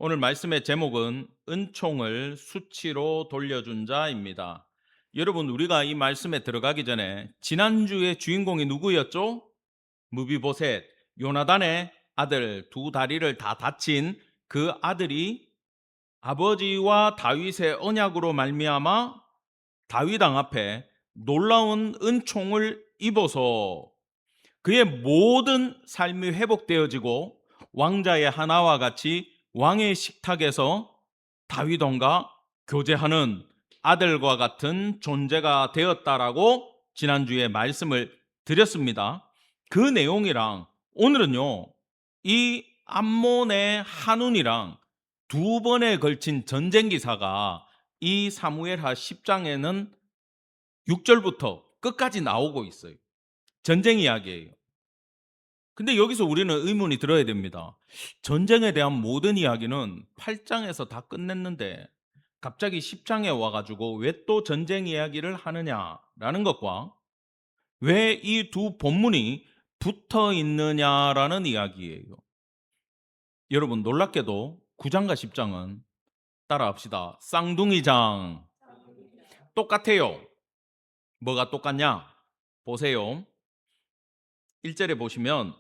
오늘 말씀의 제목은 은총을 수치로 돌려준 자입니다. 여러분, 우리가 이 말씀에 들어가기 전에 지난주의 주인공이 누구였죠? 무비보셋, 요나단의 아들, 두 다리를 다 다친 그 아들이 아버지와 다윗의 언약으로 말미암아 다윗 왕 앞에 놀라운 은총을 입어서 그의 모든 삶이 회복되어지고 왕자의 하나와 같이 왕의 식탁에서 다윗 왕과 교제하는 아들과 같은 존재가 되었다라고 지난주에 말씀을 드렸습니다. 그 내용이랑 오늘은요, 이 암몬의 한운이랑 두 번에 걸친 전쟁 기사가 이 사무엘하 10장에는 6절부터 끝까지 나오고 있어요. 전쟁 이야기예요. 근데 여기서 우리는 의문이 들어야 됩니다. 전쟁에 대한 모든 이야기는 8장에서 다 끝냈는데 갑자기 10장에 와가지고 왜 또 전쟁 이야기를 하느냐라는 것과 왜 이 두 본문이 붙어 있느냐라는 이야기예요. 여러분, 놀랍게도 9장과 10장은 따라합시다. 쌍둥이장 똑같아요. 뭐가 똑같냐? 보세요. 1절에 보시면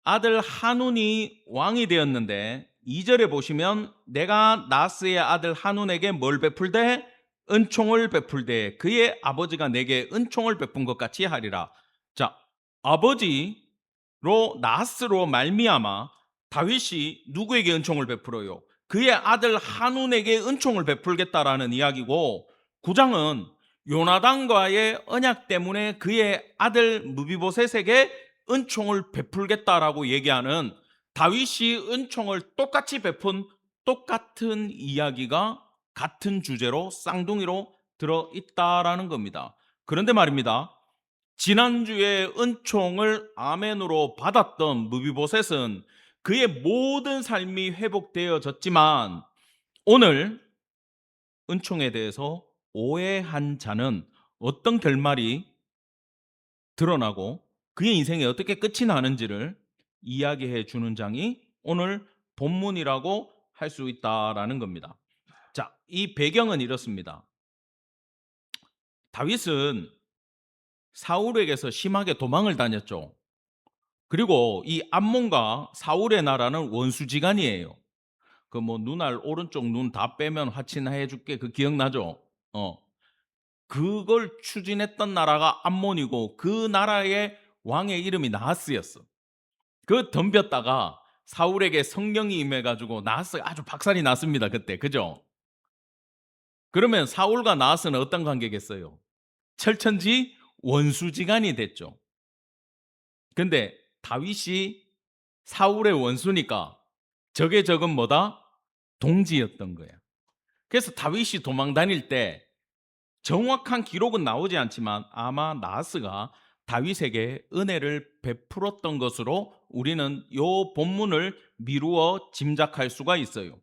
아들 한운이 왕이 되었는데 2절에 보시면 내가 나스의 아들 한운에게 뭘 베풀되 은총을 베풀되 그의 아버지가 내게 은총을 베푼 것 같이 하리라. 자, 아버지로 나스로 말미암아 다윗이 누구에게 은총을 베풀어요? 그의 아들 한운에게 은총을 베풀겠다라는 이야기고, 9장은 요나단과의 언약 때문에 그의 아들 무비보셋에게 은총을 베풀겠다라고 얘기하는 다윗이 은총을 똑같이 베푼 똑같은 이야기가 같은 주제로 쌍둥이로 들어있다라는 겁니다. 그런데 말입니다. 지난주에 은총을 아멘으로 받았던 무비보셋은 그의 모든 삶이 회복되어졌지만 오늘 은총에 대해서 오해한 자는 어떤 결말이 드러나고 그의 인생이 어떻게 끝이 나는지를 이야기해 주는 장이 오늘 본문이라고 할 수 있다라는 겁니다. 자, 이 배경은 이렇습니다. 다윗은 사울에게서 심하게 도망을 다녔죠. 그리고 이 암몬과 사울의 나라는 원수지간이에요. 그 뭐 눈알 오른쪽 눈 다 빼면 화친해 줄게, 그 기억나죠? 그걸 추진했던 나라가 암몬이고 그 나라의 왕의 이름이 나하스였어. 그 덤볐다가 사울에게 성령이 임해가지고 나하스가 아주 박살이 났습니다. 그때, 그죠? 그러면 사울과 나하스는 어떤 관계겠어요? 철천지 원수지간이 됐죠. 근데 다윗이 사울의 원수니까 적의 적은 뭐다? 동지였던 거야. 그래서 다윗이 도망 다닐 때 정확한 기록은 나오지 않지만 아마 나하스가 다윗에게 은혜를 베풀었던 것으로 우리는 이 본문을 미루어 짐작할 수가 있어요.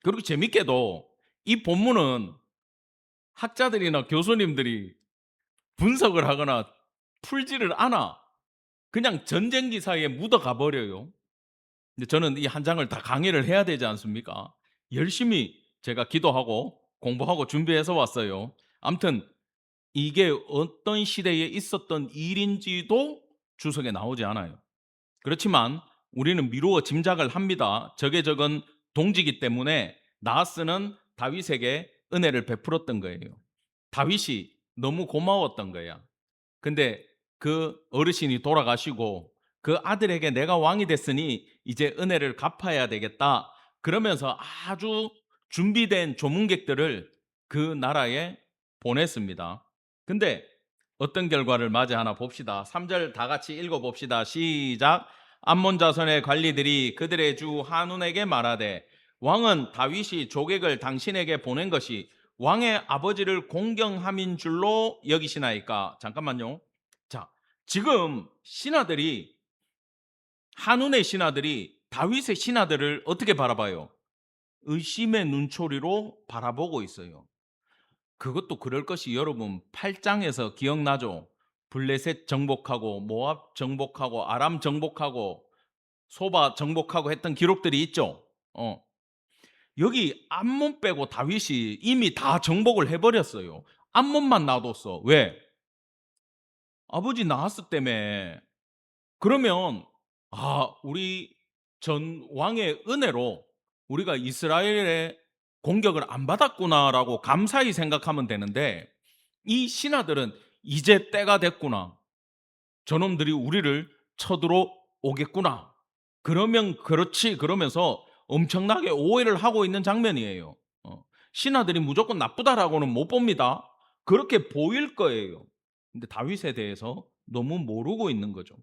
그리고 재밌게도 이 본문은 학자들이나 교수님들이 분석을 하거나 풀지를 않아. 그냥 전쟁 기사에 묻어가 버려요. 근데 저는 이 한 장을 다 강의를 해야 되지 않습니까? 열심히 제가 기도하고 공부하고 준비해서 왔어요. 아무튼 이게 어떤 시대에 있었던 일인지도 주석에 나오지 않아요. 그렇지만 우리는 미루어 짐작을 합니다. 적의 적은 동지기 때문에 나하스는 다윗에게 은혜를 베풀었던 거예요. 다윗이 너무 고마웠던 거야. 근데 그 어르신이 돌아가시고 그 아들에게 내가 왕이 됐으니 이제 은혜를 갚아야 되겠다. 그러면서 아주 준비된 조문객들을 그 나라에 보냈습니다. 근데 어떤 결과를 맞이하나 봅시다. 3절 다 같이 읽어봅시다. 시작. 암몬 자손의 관리들이 그들의 주 한운에게 말하되 왕은 다윗이 조객을 당신에게 보낸 것이 왕의 아버지를 공경함인 줄로 여기시나이까? 잠깐만요. 자, 지금 신하들이, 한운의 신하들이 다윗의 신하들을 어떻게 바라봐요? 의심의 눈초리로 바라보고 있어요. 그것도 그럴 것이 여러분 8장에서 기억나죠? 블레셋 정복하고 모압 정복하고 아람 정복하고 소바 정복하고 했던 기록들이 있죠. 어. 여기 암몬 빼고 다윗이 이미 다 정복을 해 버렸어요. 암몬만 놔뒀어. 왜? 아버지 나았을 때문에. 그러면 '아 우리 전 왕의 은혜로 우리가 이스라엘의 공격을 안 받았구나.'라고 감사히 생각하면 되는데, 이 신하들은 '이제 때가 됐구나. 저놈들이 우리를 쳐들어오겠구나. 그러면 그렇지.' 그러면서 엄청나게 오해를 하고 있는 장면이에요. 신하들이 무조건 나쁘다라고는 못 봅니다. 그렇게 보일 거예요. 근데 다윗에 대해서 너무 모르고 있는 거죠.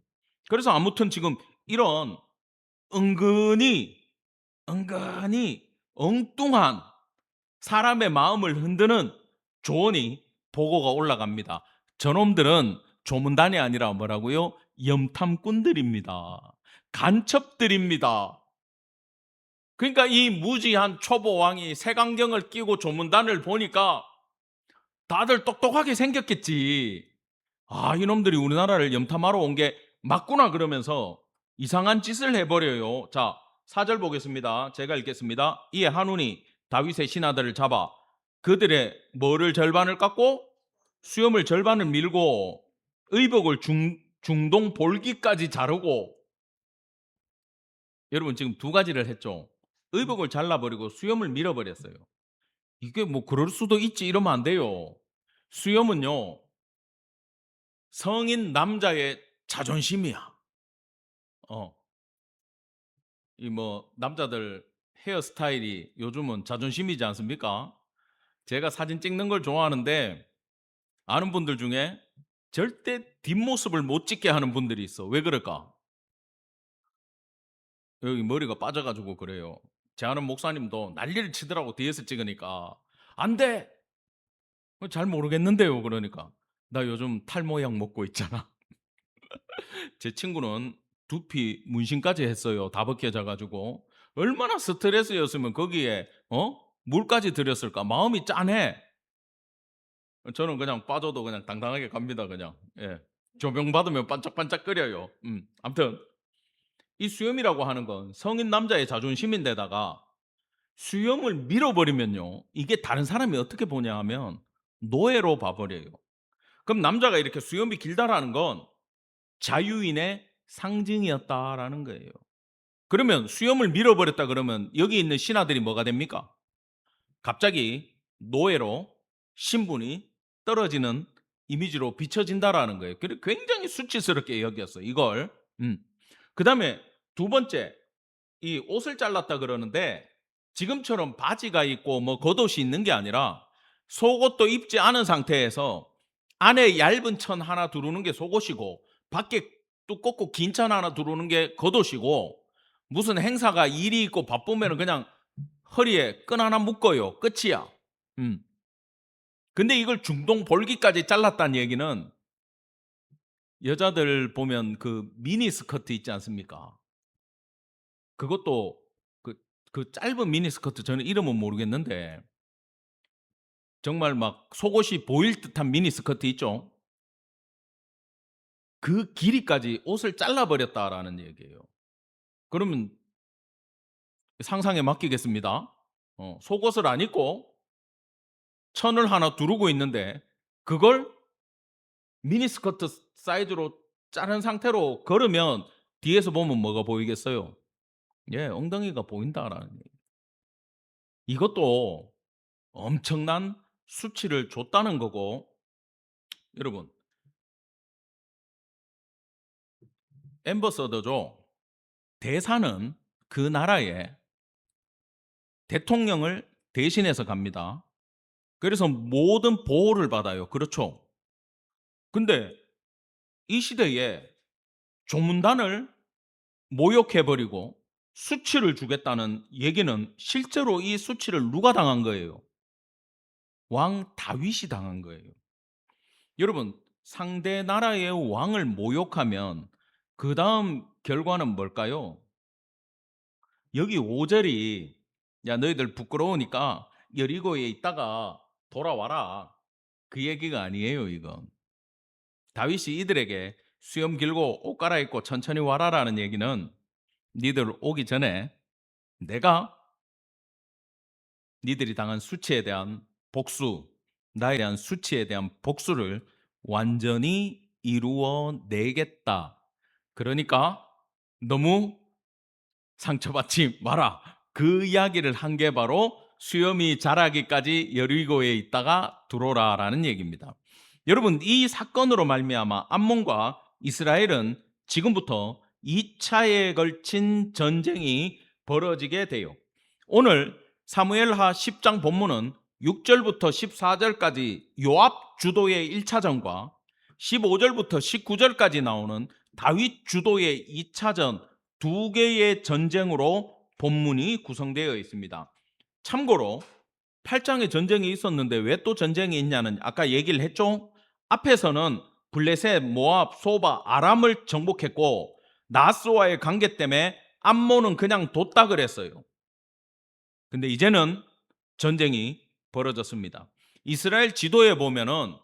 그래서 아무튼 지금 이런 은근히 은근히 엉뚱한 사람의 마음을 흔드는 조언이 보고가 올라갑니다. 저놈들은 조문단이 아니라 뭐라고요? 염탐꾼들입니다. 간첩들입니다. 그러니까 이 무지한 초보 왕이 색안경을 끼고 조문단을 보니까 다들 똑똑하게 생겼겠지. '아 이놈들이 우리나라를 염탐하러 온 게 맞구나.' 그러면서 이상한 짓을 해 버려요. 자, 4절 보겠습니다. 제가 읽겠습니다. "이에 한운이 다윗의 신하들을 잡아 그들의 뭐를 절반을 깎고 수염을 절반을 밀고 의복을 중동 볼기까지 자르고." 여러분 지금 두 가지를 했죠. 의복을 잘라 버리고 수염을 밀어 버렸어요. 이게 뭐 '그럴 수도 있지.' 이러면 안 돼요. 수염은요, 성인 남자의 자존심이야. 어. 이 뭐 남자들 헤어스타일이 요즘은 자존심이지 않습니까? 제가 사진 찍는 걸 좋아하는데 아는 분들 중에 절대 뒷모습을 못 찍게 하는 분들이 있어. 왜 그럴까? 여기 머리가 빠져 가지고 그래요. 제 아는 목사님도 난리를 치더라고 뒤에서 찍으니까. "안 돼." "잘 모르겠는데요." 그러니까. "나 요즘 탈모약 먹고 있잖아." 제 친구는 두피 문신까지 했어요. 다 벗겨져 가지고. 얼마나 스트레스였으면 거기에 물까지 들였을까. 마음이 짠해. 저는 그냥 빠져도 그냥 당당하게 갑니다 그냥. 예. 조명 받으면 반짝반짝거려요. 아무튼 이 수염이라고 하는 건 성인 남자의 자존심인데다가 수염을 밀어버리면요, 이게 다른 사람이 어떻게 보냐 하면 노예로 봐 버려요. 그럼 남자가 이렇게 수염이 길다라는 건 자유인의 상징이었다라는 거예요. 그러면 수염을 밀어버렸다 그러면 여기 있는 신하들이 뭐가 됩니까? 갑자기 노예로 신분이 떨어지는 이미지로 비춰진다라는 거예요. 그리고 굉장히 수치스럽게 여겼어요, 이걸. 그다음에 두 번째, 이 옷을 잘랐다 그러는데 지금처럼 바지가 있고 뭐 겉옷이 있는 게 아니라 속옷도 입지 않은 상태에서 안에 얇은 천 하나 두르는 게 속옷이고 밖에 두껍고 긴 천 하나 두르는 게 겉옷이고, 무슨 행사가 일이 있고 바쁘면은 그냥 허리에 끈 하나 묶어요. 끝이야. 음. 근데 이걸 중동 볼기까지 잘랐다는 얘기는 여자들 보면 그 미니 스커트 있지 않습니까? 그것도 그 짧은 미니 스커트, 저는 이름은 모르겠는데 정말 막 속옷이 보일 듯한 미니 스커트 있죠? 그 길이까지 옷을 잘라 버렸다라는 얘기예요. 그러면 상상에 맡기겠습니다. 속옷을 안 입고 천을 하나 두르고 있는데 그걸 미니스커트 사이즈로 자른 상태로 걸으면 뒤에서 보면 뭐가 보이겠어요? 예, 엉덩이가 보인다라는 얘기. 이것도 엄청난 수치를 줬다는 거고, 여러분 앰버서더죠. 대사는 그 나라의 대통령을 대신해서 갑니다. 그래서 모든 보호를 받아요. 그렇죠. 근데 이 시대에 조문단을 모욕해 버리고 수치를 주겠다는 얘기는 실제로 이 수치를 누가 당한 거예요? 왕 다윗이 당한 거예요. 여러분, 상대 나라의 왕을 모욕하면 그다음 결과는 뭘까요? 여기 5 절이 "야 너희들 부끄러우니까 여리고에 있다가 돌아와라." 그 얘기가 아니에요 이건. 다윗이 이들에게 "수염 길고 옷 갈아입고 천천히 와라."라는 얘기는 "니들 오기 전에 내가 니들이 당한 수치에 대한 복수, 나에 대한 수치에 대한 복수를 완전히 이루어내겠다. 그러니까 너무 상처받지 마라. 그 이야기를 한 게 바로 수염이 자라기까지 여리고에 있다가 들어오라라는 얘기입니다. 여러분, 이 사건으로 말미암아 암몬과 이스라엘은 지금부터 2차에 걸친 전쟁이 벌어지게 돼요. 오늘 사무엘하 10장 본문은 6절부터 14절까지 요압 주도의 1차전과 15절부터 19절까지 나오는 다윗 주도의 2차전 두 개의 전쟁으로 본문이 구성되어 있습니다. 참고로 8장에 전쟁이 있었는데 왜 또 전쟁이 있냐는 아까 얘기를 했죠. 앞에서는 블레셋, 모압, 소바, 아람을 정복했고 나스와의 관계 때문에 암몬은 그냥 뒀다 그랬어요. 근데 이제는 전쟁이 벌어졌습니다. 이스라엘 지도에 보면은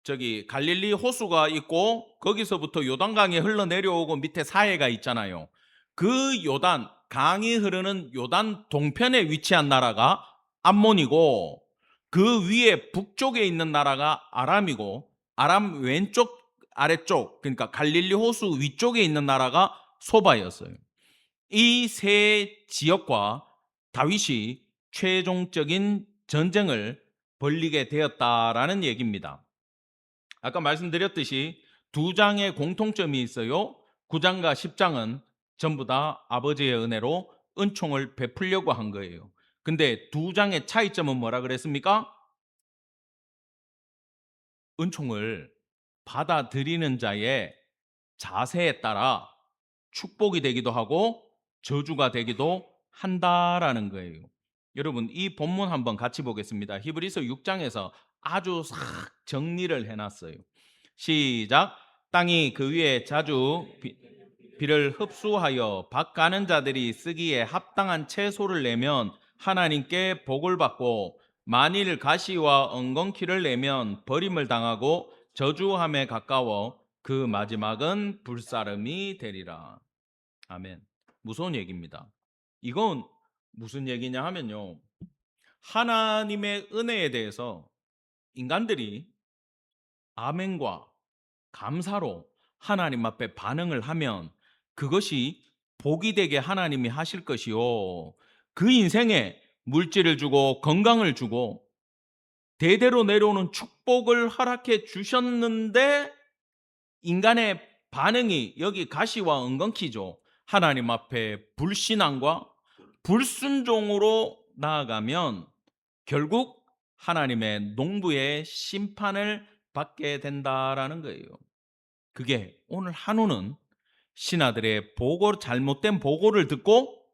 저기 갈릴리 호수가 있고 거기서부터 요단강이 흘러내려오고 밑에 사해가 있잖아요. 그 요단 강이 흐르는 요단 동편에 위치한 나라가 암몬이고 그 위에 북쪽에 있는 나라가 아람이고 아람 왼쪽 아래쪽 그러니까 갈릴리 호수 위쪽에 있는 나라가 소바였어요. 이 세 지역과 다윗이 최종적인 전쟁을 벌이게 되었다라는 얘기입니다. 아까 말씀드렸듯이 두 장의 공통점이 있어요. 9장과 10장은 전부 다 아버지의 은혜로 은총을 베풀려고 한 거예요. 근데 두 장의 차이점은 뭐라 그랬습니까? 은총을 받아들이는 자의 자세에 따라 축복이 되기도 하고 저주가 되기도 한다라는 거예요. 여러분, 이 본문 한번 같이 보겠습니다. 히브리서 6장에서 아주 싹 정리를 해놨어요. 시작. 땅이 그 위에 자주 비를 흡수하여 밭 가는 자들이 쓰기에 합당한 채소를 내면 하나님께 복을 받고 만일 가시와 엉겅퀴를 내면 버림을 당하고 저주함에 가까워 그 마지막은 불사름이 되리라. 아멘. 무서운 얘기입니다. 이건 무슨 얘기냐 하면요. 하나님의 은혜에 대해서 인간들이 아멘과 감사로 하나님 앞에 반응을 하면 그것이 복이 되게 하나님이 하실 것이요. 그 인생에 물질을 주고 건강을 주고 대대로 내려오는 축복을 허락해 주셨는데 인간의 반응이 여기 가시와 엉겅퀴죠. 하나님 앞에 불신앙과 불순종으로 나아가면 결국 하나님의 농부의 심판을 받게 된다라는 거예요. 그게 오늘 한우는 신하들의 잘못된 보고를 듣고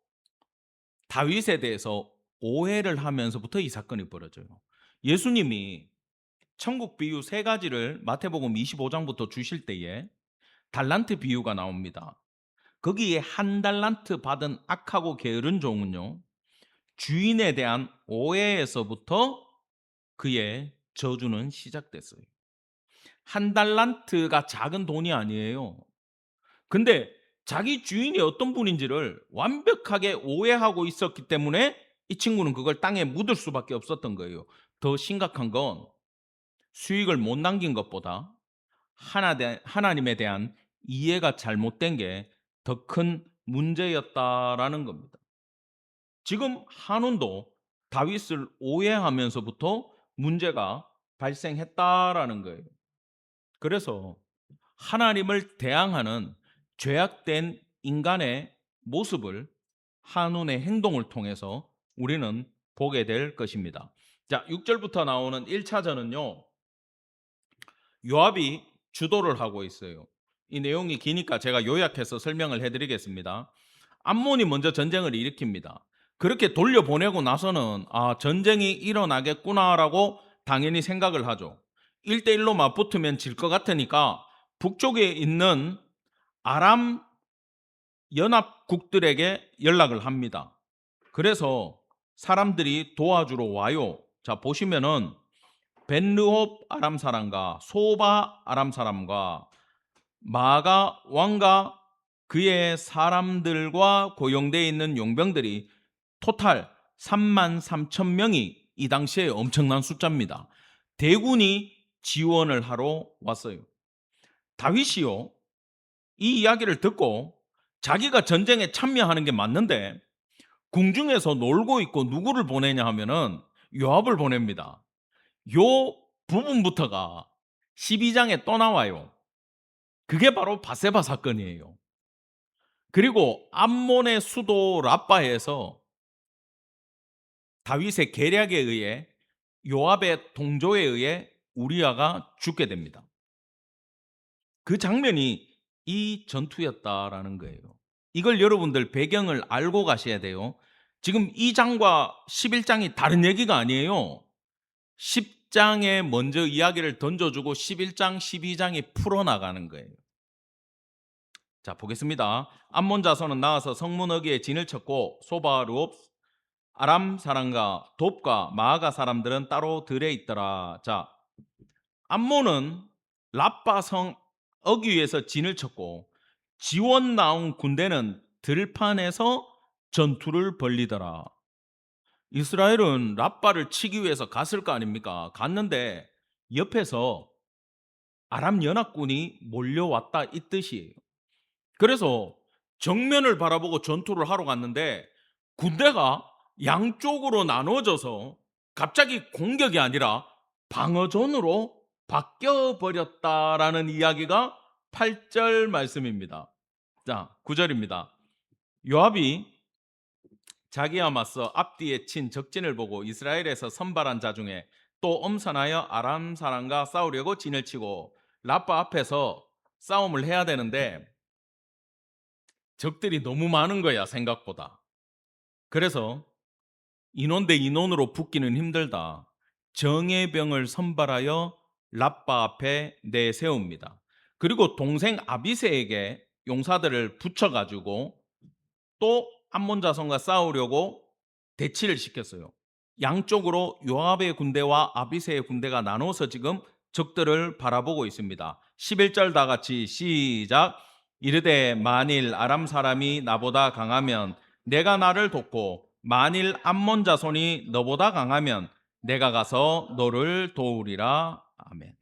다윗에 대해서 오해를 하면서부터 이 사건이 벌어져요. 예수님이 천국 비유 세 가지를 마태복음 25장부터 주실 때에 달란트 비유가 나옵니다. 거기에 한 달란트 받은 악하고 게으른 종은요, 주인에 대한 오해에서부터 그의 저주는 시작됐어요. 한 달란트가 작은 돈이 아니에요. 근데 자기 주인이 어떤 분인지를 완벽하게 오해하고 있었기 때문에 이 친구는 그걸 땅에 묻을 수밖에 없었던 거예요. 더 심각한 건 수익을 못 남긴 것보다 하나님에 대한 이해가 잘못된 게 더 큰 문제였다라는 겁니다. 지금 한운도 다윗을 오해하면서부터 문제가 발생했다라는 거예요. 그래서 하나님을 대항하는 죄악된 인간의 모습을 한운의 행동을 통해서 우리는 보게 될 것입니다. 자, 6절부터 나오는 1차전은요. 요압이 주도를 하고 있어요. 이 내용이 기니까 제가 요약해서 설명을 해드리겠습니다. 암몬이 먼저 전쟁을 일으킵니다. 그렇게 돌려보내고 나서는 전쟁이 일어나겠구나라고 당연히 생각을 하죠. 1대1로 맞붙으면 질 것 같으니까 북쪽에 있는 아람 연합국들에게 연락을 합니다. 그래서 사람들이 도와주러 와요. 자, 보시면은 벤르홉 아람 사람과 소바 아람 사람과 마가 왕과 그의 사람들과 고용되어 있는 용병들이 토탈 3만 3천 명이 이 당시에 엄청난 숫자입니다. 대군이 지원을 하러 왔어요. 다윗이요, 이 이야기를 듣고 자기가 전쟁에 참여하는 게 맞는데 궁중에서 놀고 있고 누구를 보내냐 하면은 요압을 보냅니다. 요 부분부터가 12장에 또 나와요. 그게 바로 바세바 사건이에요. 그리고 암몬의 수도 라빠에서 다윗의 계략에 의해, 요압의 동조에 의해 우리아가 죽게 됩니다. 그 장면이 이 전투였다라는 거예요. 이걸 여러분들 배경을 알고 가셔야 돼요. 지금 2장과 11장이 다른 얘기가 아니에요. 10장에 먼저 이야기를 던져주고 11장, 12장이 풀어나가는 거예요. 자, 보겠습니다. 암몬 자손은 나와서 성문 어귀에 진을 쳤고 소바, 루옵, 아람 사람과 돕과 마아가 사람들은 따로 들에 있더라. 자, 암몬은 라빠 성 어귀에서 진을 쳤고 지원 나온 군대는 들판에서 전투를 벌리더라. 이스라엘은 라빠를 치기 위해서 갔을 거 아닙니까? 갔는데 옆에서 아람 연합군이 몰려왔다 이 뜻이에요. 그래서 정면을 바라보고 전투를 하러 갔는데 군대가 양쪽으로 나눠져서 갑자기 공격이 아니라 방어전으로 바뀌어 버렸다라는 이야기가 8절 말씀입니다. 자, 9절입니다. 요압이 자기와 맞서 앞뒤에 친 적진을 보고 이스라엘에서 선발한 자 중에 또 엄선하여 아람 사람과 싸우려고 진을 치고 라빠 앞에서 싸움을 해야 되는데 적들이 너무 많은 거야, 생각보다. 그래서 인원 대 인원으로 붙기는 힘들다. 정예병을 선발하여 라빠 앞에 내세웁니다. 그리고 동생 아비새에게 용사들을 붙여가지고 또 암몬 자손과 싸우려고 대치를 시켰어요. 양쪽으로 요압의 군대와 아비새의 군대가 나눠서 지금 적들을 바라보고 있습니다. 11절 다 같이 시작. 이르되 만일 아람 사람이 나보다 강하면 내가 나를 돕고 만일 암몬 자손이 너보다 강하면 내가 가서 너를 도우리라. 아멘.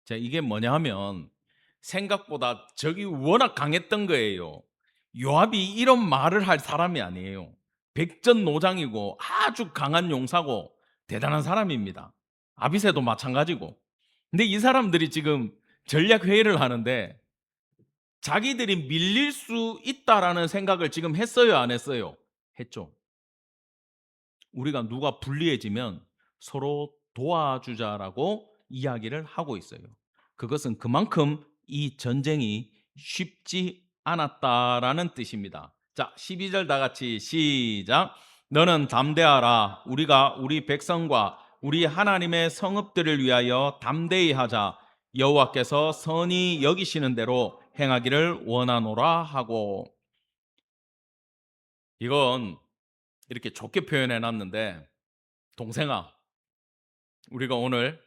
자, 이게 뭐냐 하면 생각보다 적이 워낙 강했던 거예요. 요압이 이런 말을 할 사람이 아니에요. 백전노장이고 아주 강한 용사고 대단한 사람입니다. 아비새도 마찬가지고. 근데 이 사람들이 지금 전략 회의를 하는데 자기들이 밀릴 수 있다라는 생각을 지금 했어요, 안 했어요? 했죠. 우리가 누가 불리해지면 서로 도와주자라고 이야기를 하고 있어요. 그것은 그만큼 이 전쟁이 쉽지 않았다라는 뜻입니다. 자, 12절 다 같이 시작. 너는 담대하라. 우리가 우리 백성과 우리 하나님의 성읍들을 위하여 담대히 하자. 여호와께서 선히 여기시는 대로 행하기를 원하노라 하고. 이건 이렇게 좋게 표현해 놨는데, 동생아, 우리가 오늘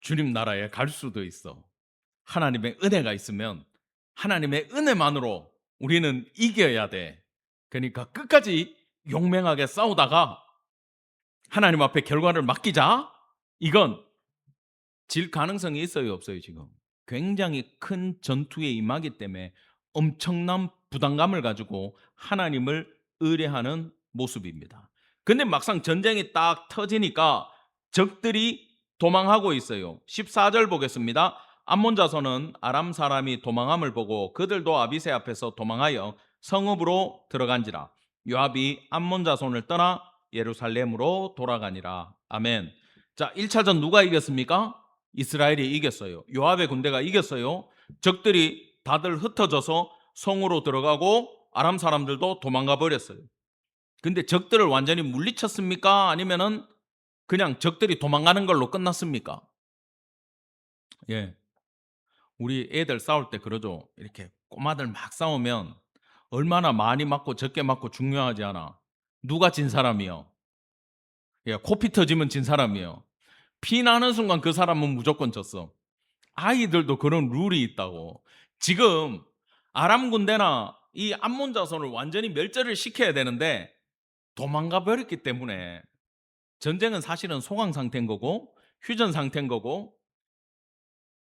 주님 나라에 갈 수도 있어. 하나님의 은혜가 있으면 하나님의 은혜만으로 우리는 이겨야 돼. 그러니까 끝까지 용맹하게 싸우다가 하나님 앞에 결과를 맡기자. 이건 질 가능성이 있어요, 없어요? 지금 굉장히 큰 전투에 임하기 때문에 엄청난 부담감을 가지고 하나님을 의뢰하는 모습입니다. 근데 막상 전쟁이 딱 터지니까 적들이 도망하고 있어요. 14절 보겠습니다. 암몬 자손은 아람 사람이 도망함을 보고 그들도 아비새 앞에서 도망하여 성읍으로 들어간지라. 요압이 암몬 자손을 떠나 예루살렘으로 돌아가니라. 아멘. 자, 1차전 누가 이겼습니까? 이스라엘이 이겼어요. 요압의 군대가 이겼어요. 적들이 다들 흩어져서 성으로 들어가고 아람 사람들도 도망가 버렸어요. 근데 적들을 완전히 물리쳤습니까? 아니면은 그냥 적들이 도망가는 걸로 끝났습니까? 예. 우리 애들 싸울 때 그러죠. 이렇게 꼬마들 막 싸우면 얼마나 많이 맞고 적게 맞고 중요하지 않아. 누가 진 사람이요? 예, 코피 터지면 진 사람이요. 피 나는 순간 그 사람은 무조건 졌어. 아이들도 그런 룰이 있다고. 지금 아람 군대나 이 암몬 자손을 완전히 멸절을 시켜야 되는데 도망가 버렸기 때문에 전쟁은 사실은 소강 상태인 거고 휴전 상태인 거고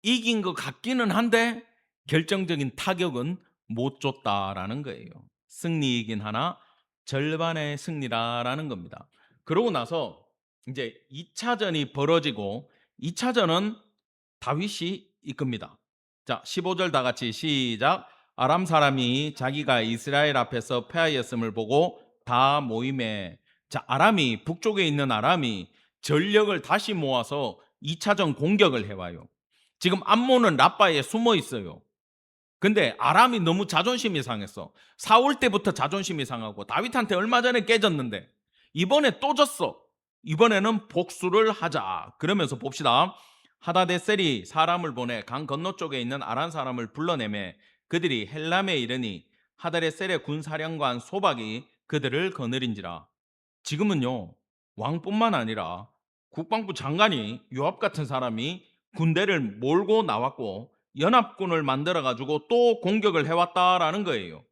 이긴 것 같기는 한데 결정적인 타격은 못 줬다라는 거예요. 승리이긴 하나 절반의 승리라라는 겁니다. 그러고 나서 이제 2차전이 벌어지고 2차전은 다윗이 이끕니다. 자, 15절 다 같이 시작. 아람 사람이 자기가 이스라엘 앞에서 패하였음을 보고 다 모임에, 자, 아람이, 북쪽에 있는 아람이 전력을 다시 모아서 2차전 공격을 해와요. 지금 암몬은 라빠에 숨어 있어요. 근데 아람이 너무 자존심이 상했어. 사울 때부터 자존심이 상하고 다윗한테 얼마 전에 깨졌는데 이번에 또 졌어. 이번에는 복수를 하자. 그러면서 봅시다. 하다데셀이 사람을 보내 강 건너쪽에 있는 아람 사람을 불러내매 그들이 헬람에 이르니 하다데셀의 군사령관 소박이 그들을 거느린지라. 지금은요, 왕뿐만 아니라 국방부 장관이 요압 같은 사람이 군대를 몰고 나왔고 연합군을 만들어 가지고 또 공격을 해왔다라는 거예요.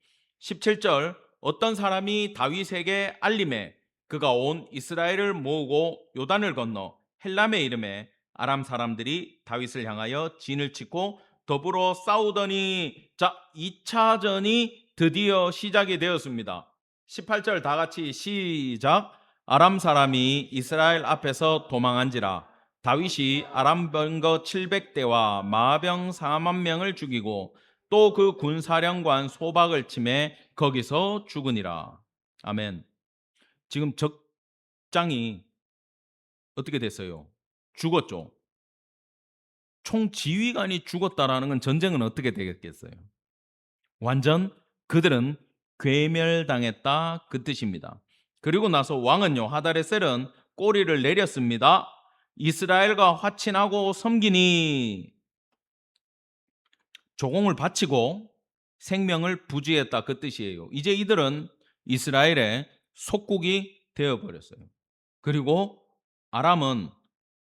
17절, 어떤 사람이 다윗에게 알림해 그가 온 이스라엘을 모으고 요단을 건너 헬람의 이름에 아람 사람들이 다윗을 향하여 진을 치고 더불어 싸우더니, 자, 2차전이 드디어 시작이 되었습니다. 18절 다 같이 시작. 아람 사람이 이스라엘 앞에서 도망한지라. 다윗이 아람 병거 700대와 마병 4만 명을 죽이고 또 그 군사령관 소박을 치매 거기서 죽으니라. 아멘. 지금 적장이 어떻게 됐어요? 죽었죠. 총 지휘관이 죽었다라는 건 전쟁은 어떻게 되겠겠어요? 완전 그들은 괴멸당했다 그 뜻입니다. 그리고 나서 왕은요, 하다레셀은 꼬리를 내렸습니다. 이스라엘과 화친하고 섬기니, 조공을 바치고 생명을 부지했다 그 뜻이에요. 이제 이들은 이스라엘의 속국이 되어버렸어요. 그리고 아람은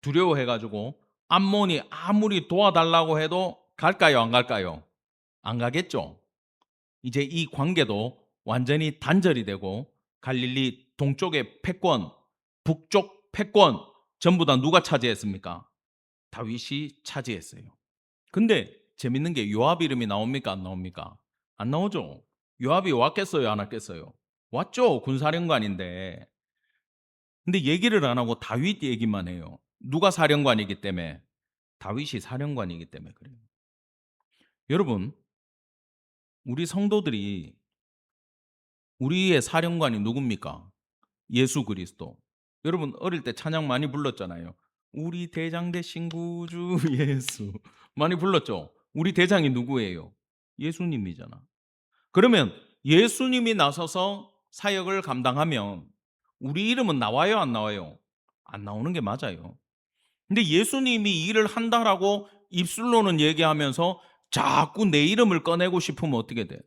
두려워해가지고 암몬이 아무리 도와달라고 해도 갈까요 안 갈까요? 안 가겠죠. 이제 이 관계도 완전히 단절이 되고 갈릴리 동쪽의 패권, 북쪽 패권 전부 다 누가 차지했습니까? 다윗이 차지했어요. 근데 재밌는 게 요압 이름이 나옵니까 안 나옵니까? 안 나오죠. 요압이 왔겠어요 안 왔겠어요? 왔죠. 군사령관인데. 근데 얘기를 안 하고 다윗 얘기만 해요. 누가 사령관이기 때문에? 다윗이 사령관이기 때문에 그래요. 여러분, 우리 성도들이 우리의 사령관이 누굽니까? 예수 그리스도. 여러분 어릴 때 찬양 많이 불렀잖아요. 우리 대장 대신 구주 예수. 많이 불렀죠. 우리 대장이 누구예요? 예수님이잖아. 그러면 예수님이 나서서 사역을 감당하면 우리 이름은 나와요 안 나와요? 안 나오는 게 맞아요. 근데 예수님이 일을 한다라고 입술로는 얘기하면서 자꾸 내 이름을 꺼내고 싶으면 어떻게 돼?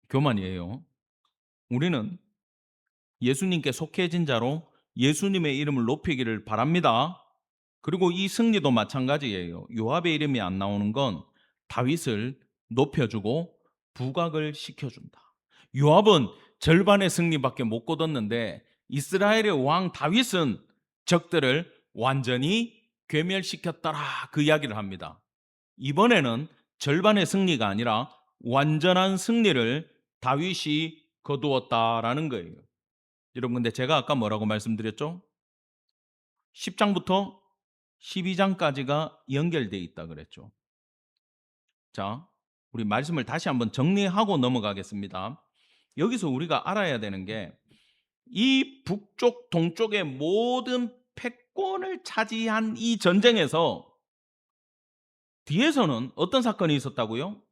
교만이에요. 우리는 예수님께 속해진 자로 예수님의 이름을 높이기를 바랍니다. 그리고 이 승리도 마찬가지예요. 요압의 이름이 안 나오는 건 다윗을 높여주고 부각을 시켜준다. 요압은 절반의 승리밖에 못 거뒀는데 이스라엘의 왕 다윗은 적들을 완전히 괴멸시켰더라 그 이야기를 합니다. 이번에는 절반의 승리가 아니라 완전한 승리를 다윗이 거두었다라는 거예요. 여러분 근데 제가 아까 뭐라고 말씀드렸죠? 10장부터 12장까지가 연결되어 있다 그랬죠. 자, 우리 말씀을 다시 한번 정리하고 넘어가겠습니다. 여기서 우리가 알아야 되는 게 이 북쪽 동쪽의 모든 패권을 차지한 이 전쟁에서 뒤에서는 어떤 사건이 있었다고요?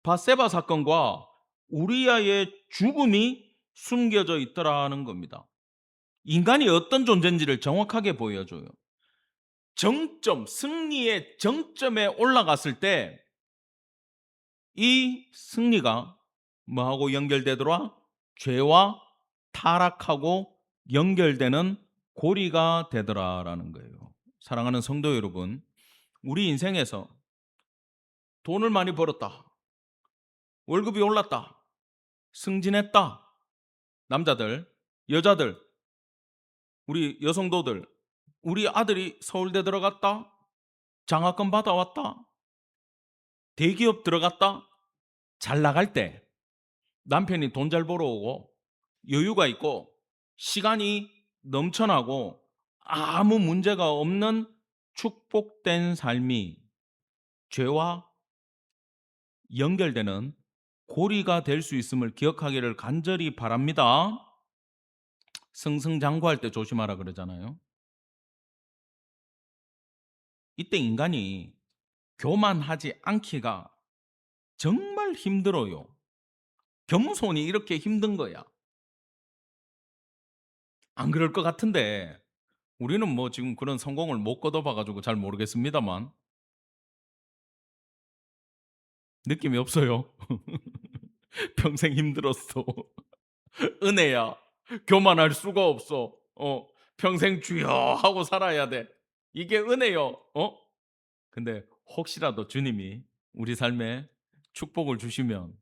바세바 사건과 우리아의 죽음이 숨겨져 있더라는 겁니다. 인간이 어떤 존재인지를 정확하게 보여줘요. 정점, 승리의 정점에 올라갔을 때 이 승리가 뭐하고 연결되더라? 죄와 타락하고 연결되는 고리가 되더라라는 거예요. 사랑하는 성도 여러분, 우리 인생에서 돈을 많이 벌었다, 월급이 올랐다, 승진했다, 남자들, 여자들, 우리 여성도들, 우리 아들이 서울대 들어갔다, 장학금 받아왔다, 대기업 들어갔다, 잘 나갈 때 남편이 돈 잘 벌어오고 여유가 있고 시간이 넘쳐나고 아무 문제가 없는 축복된 삶이 죄와 연결되는 고리가 될 수 있음을 기억하기를 간절히 바랍니다. 승승장구할 때 조심하라 그러잖아요. 이때 인간이 교만하지 않기가 정말 힘들어요. 겸손이 이렇게 힘든 거야. 안 그럴 것 같은데 우리는 뭐 지금 그런 성공을 못 거둬봐 가지고 잘 모르겠습니다만 느낌이 없어요. 평생 힘들었어. 은혜야. 교만할 수가 없어. 평생 주여 하고 살아야 돼. 이게 은혜요. 근데 혹시라도 주님이 우리 삶에 축복을 주시면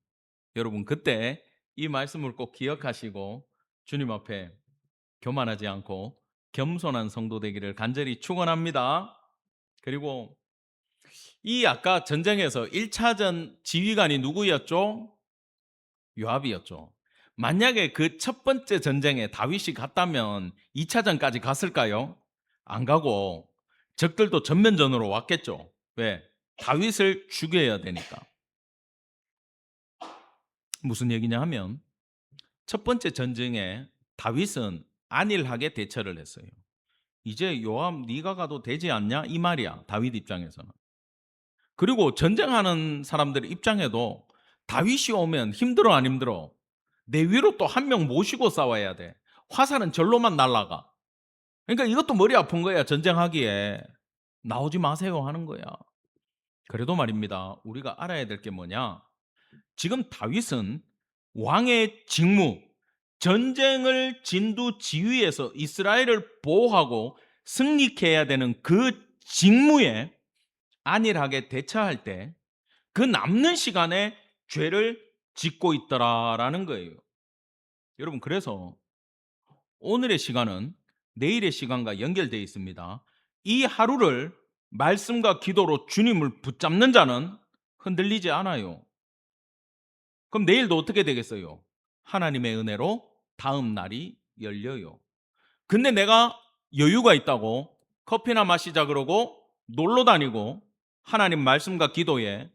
여러분 그때 이 말씀을 꼭 기억하시고 주님 앞에 교만하지 않고 겸손한 성도 되기를 간절히 축원합니다. 그리고 이 아까 전쟁에서 1차전 지휘관이 누구였죠? 요압이었죠. 만약에 그 첫 번째 전쟁에 다윗이 갔다면 2차전까지 갔을까요? 안 가고 적들도 전면전으로 왔겠죠. 왜? 다윗을 죽여야 되니까. 무슨 얘기냐 하면 첫 번째 전쟁에 다윗은 안일하게 대처를 했어요. 이제 요압 네가 가도 되지 않냐? 이 말이야. 다윗 입장에서는. 그리고 전쟁하는 사람들 입장에도 다윗이 오면 힘들어 안 힘들어? 내 위로 또 한 명 모시고 싸워야 돼. 화살은 절로만 날아가. 그러니까 이것도 머리 아픈 거야. 전쟁하기에. 나오지 마세요 하는 거야. 그래도 말입니다. 우리가 알아야 될 게 뭐냐? 지금 다윗은 왕의 직무, 전쟁을 진두지휘해서 이스라엘을 보호하고 승리케 해야 되는 그 직무에 안일하게 대처할 때 그 남는 시간에 죄를 짓고 있더라라는 거예요. 여러분 그래서 오늘의 시간은 내일의 시간과 연결되어 있습니다. 이 하루를 말씀과 기도로 주님을 붙잡는 자는 흔들리지 않아요. 그럼 내일도 어떻게 되겠어요? 하나님의 은혜로 다음 날이 열려요. 근데 내가 여유가 있다고 커피나 마시자 그러고 놀러 다니고 하나님 말씀과 기도에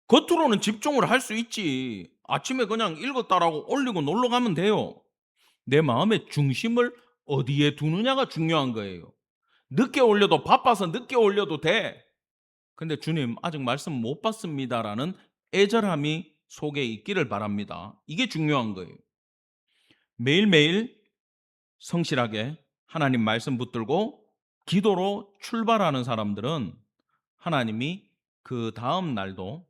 겉으로는 집중을 할 수 있지. 아침에 그냥 읽었다라고 올리고 놀러 가면 돼요. 내 마음의 중심을 어디에 두느냐가 중요한 거예요. 늦게 올려도 바빠서 늦게 올려도 돼. 근데 주님 아직 말씀 못 받습니다라는 애절함이 속에 있기를 바랍니다. 이게 중요한 거예요. 매일매일 성실하게 하나님 말씀 붙들고 기도로 출발하는 사람들은 하나님이 그 다음 날도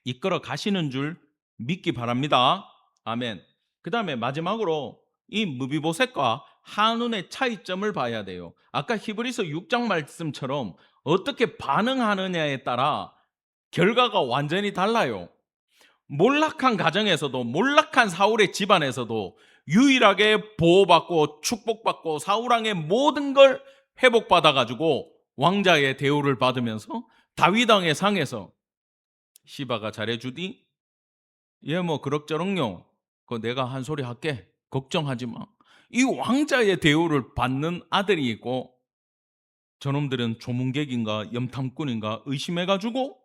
이끌어 가시는 줄 믿기 바랍니다. 아멘. 그 다음에 마지막으로 이 무비보셋과 한운의 차이점을 봐야 돼요. 아까 히브리서 6장 말씀처럼 어떻게 반응하느냐에 따라 결과가 완전히 달라요. 몰락한 가정에서도 몰락한 사울의 집안에서도 유일하게 보호받고 축복받고 사울왕의 모든 걸 회복받아 가지고 왕자의 대우를 받으면서 다윗 왕의 상에서 시바가 잘해주디 얘 뭐 그럭저럭요 그 내가 한 소리 할게 걱정하지 마. 이 왕자의 대우를 받는 아들이 있고 저놈들은 조문객인가 염탐꾼인가 의심해가지고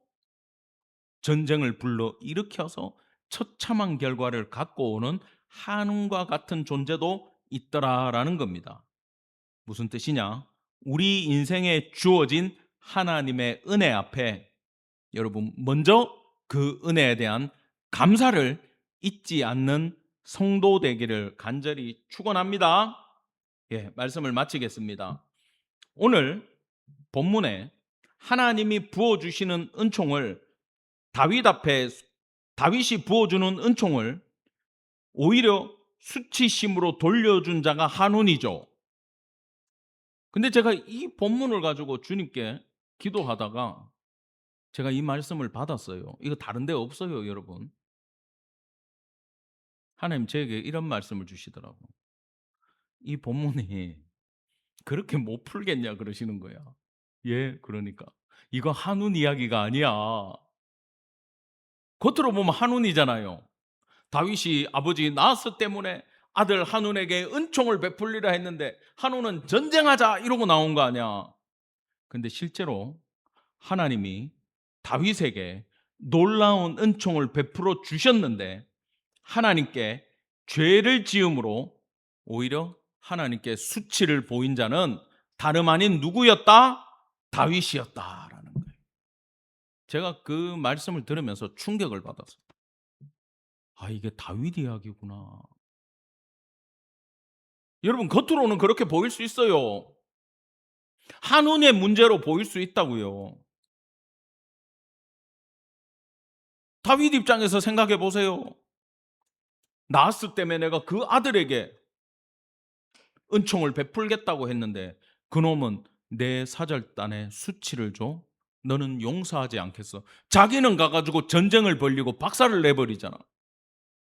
전쟁을 불러 일으켜서 처참한 결과를 갖고 오는 한운과 같은 존재도 있더라라는 겁니다. 무슨 뜻이냐? 우리 인생에 주어진 하나님의 은혜 앞에 여러분 먼저 그 은혜에 대한 감사를 잊지 않는 성도 되기를 간절히 축원합니다. 예, 말씀을 마치겠습니다. 오늘 본문에 하나님이 부어 주시는 은총을 다윗 앞에 다윗이 부어 주는 은총을 오히려 수치심으로 돌려준 자가 한운이죠. 근데 제가 이 본문을 가지고 주님께 기도하다가 제가 이 말씀을 받았어요. 이거 다른 데 없어요, 여러분. 하나님 저에게 이런 말씀을 주시더라고. "이 본문이 그렇게 못 풀겠냐?" 그러시는 거야. 예, 그러니까. "이거 한운 이야기가 아니야." 겉으로 보면 한운이잖아요. 다윗이 아버지 나하스 때문에 아들 한운에게 은총을 베풀리라 했는데 한운은 "전쟁하자." 이러고 나온 거 아니야. 근데 실제로 하나님이 다윗에게 놀라운 은총을 베풀어 주셨는데 하나님께 죄를 지음으로 오히려 하나님께 수치를 보인 자는 다름 아닌 누구였다? 다윗이었다라는 거예요. 제가 그 말씀을 들으면서 충격을 받았어요. 아, 이게 다윗 이야기구나. 여러분, 겉으로는 그렇게 보일 수 있어요. 한운의 문제로 보일 수 있다고요. 다윗 입장에서 생각해 보세요. 나하스 때문에 내가 그 아들에게 은총을 베풀겠다고 했는데 그놈은 내 사절단에 수치를 줘? 너는 용서하지 않겠어. 자기는 가가지고 전쟁을 벌이고 박살을 내버리잖아.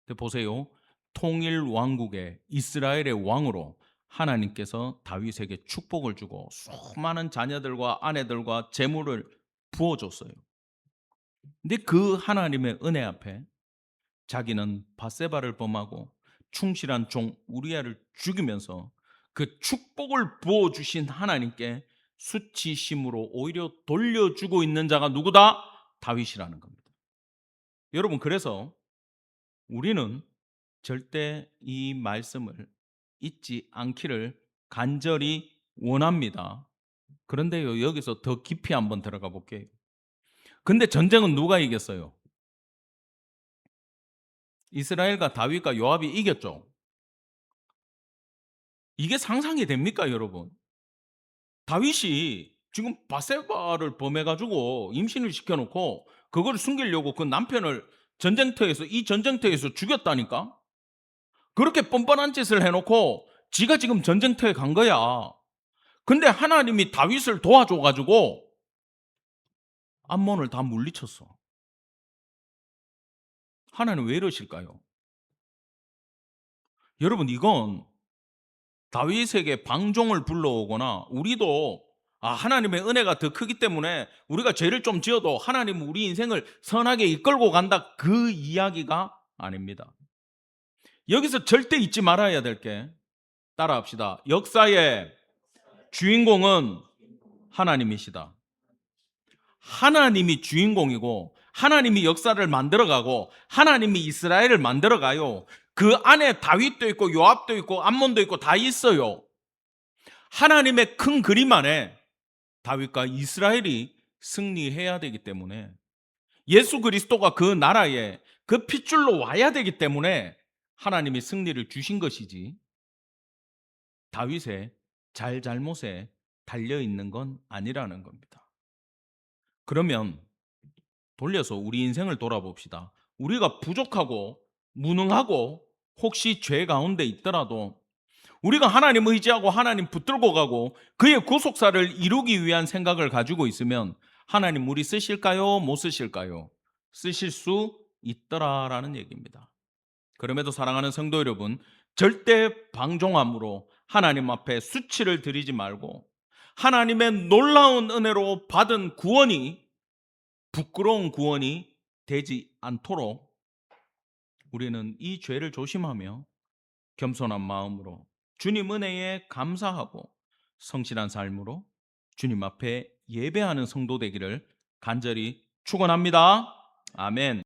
근데 보세요. 통일 왕국의 이스라엘의 왕으로 하나님께서 다윗에게 축복을 주고 수많은 자녀들과 아내들과 재물을 부어줬어요. 근데 그 하나님의 은혜 앞에 자기는 바세바를 범하고 충실한 종 우리아를 죽이면서 그 축복을 부어 주신 하나님께 수치심으로 오히려 돌려주고 있는 자가 누구다? 다윗이라는 겁니다. 여러분, 그래서 우리는 절대 이 말씀을 잊지 않기를 간절히 원합니다. 그런데요, 여기서 더 깊이 한번 들어가 볼게요. 근데 전쟁은 누가 이겼어요? 이스라엘과 다윗과 요압이 이겼죠. 이게 상상이 됩니까, 여러분? 다윗이 지금 바세바를 범해가지고 임신을 시켜놓고 그걸 숨기려고 그 남편을 이 전쟁터에서 죽였다니까? 그렇게 뻔뻔한 짓을 해놓고 지가 지금 전쟁터에 간 거야. 근데 하나님이 다윗을 도와줘가지고 암몬을 다 물리쳤어. 하나님 왜 이러실까요? 여러분, 이건 다윗에게 방종을 불러오거나 우리도 하나님의 은혜가 더 크기 때문에 우리가 죄를 좀 지어도 하나님은 우리 인생을 선하게 이끌고 간다, 그 이야기가 아닙니다. 여기서 절대 잊지 말아야 될 게, 따라합시다. 역사의 주인공은 하나님이시다. 하나님이 주인공이고 하나님이 역사를 만들어가고 하나님이 이스라엘을 만들어가요. 그 안에 다윗도 있고 요압도 있고 암몬도 있고 다 있어요. 하나님의 큰 그림 안에 다윗과 이스라엘이 승리해야 되기 때문에, 예수 그리스도가 그 나라에 그 핏줄로 와야 되기 때문에 하나님이 승리를 주신 것이지 다윗의 잘잘못에 달려있는 건 아니라는 겁니다. 그러면 돌려서 우리 인생을 돌아봅시다. 우리가 부족하고 무능하고 혹시 죄 가운데 있더라도 우리가 하나님 의지하고 하나님 붙들고 가고 그의 구속사를 이루기 위한 생각을 가지고 있으면 하나님 우리 쓰실까요? 못 쓰실까요? 쓰실 수 있더라라는 얘기입니다. 그럼에도 사랑하는 성도 여러분, 절대 방종함으로 하나님 앞에 수치를 드리지 말고 하나님의 놀라운 은혜로 받은 구원이 부끄러운 구원이 되지 않도록 우리는 이 죄를 조심하며 겸손한 마음으로 주님 은혜에 감사하고 성실한 삶으로 주님 앞에 예배하는 성도 되기를 간절히 축원합니다. 아멘.